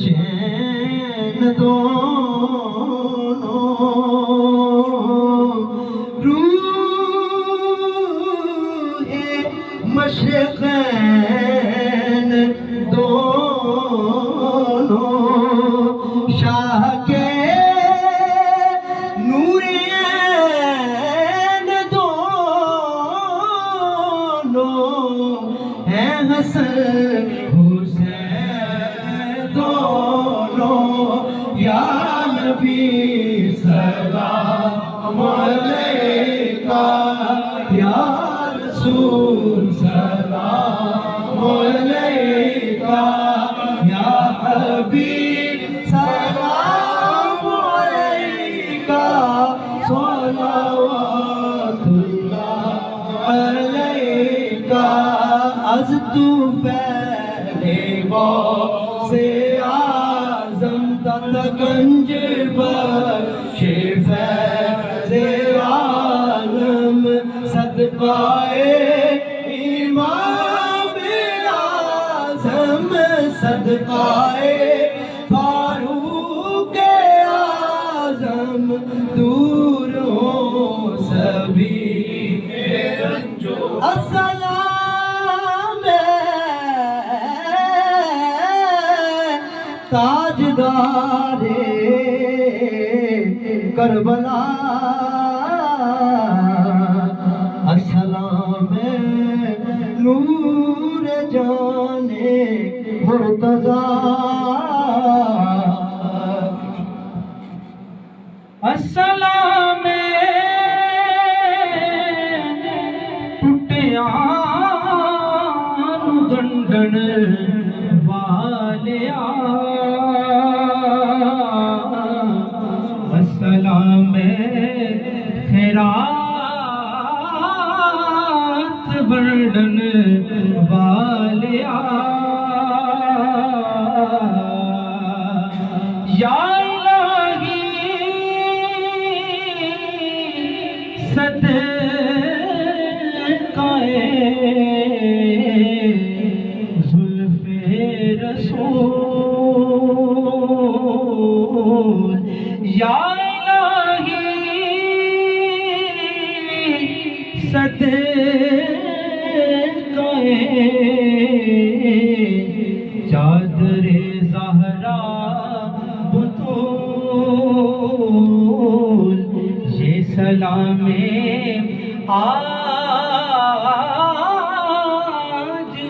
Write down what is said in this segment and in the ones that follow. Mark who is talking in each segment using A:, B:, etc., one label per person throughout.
A: چین دونوں روح مشرقین دونوں شاہ کے نورین دونوں ہیں حسن حسین دونوں یا نبی سلام علیکہ یا رسول سلام علیکہ یا حبیب سلام علیکہ صلوات اللہ علیکہ از تو پہلے سے اعظم تک گنج بخش فیض عالم صدقائے امام اعظم صدقائے فاروق اعظم دور ہو سبھی رنجو السلام تاجدار کربلا السلام نور جان مرتضی السلام ٹوٹیاں گنڈن والیا السلام خیرات بردن والیا یا الہی صدقہ زلف رسول یا الہی صدقہ چادر زہرا بطول یہ سلام آج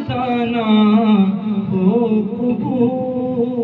A: زانا ہو قبول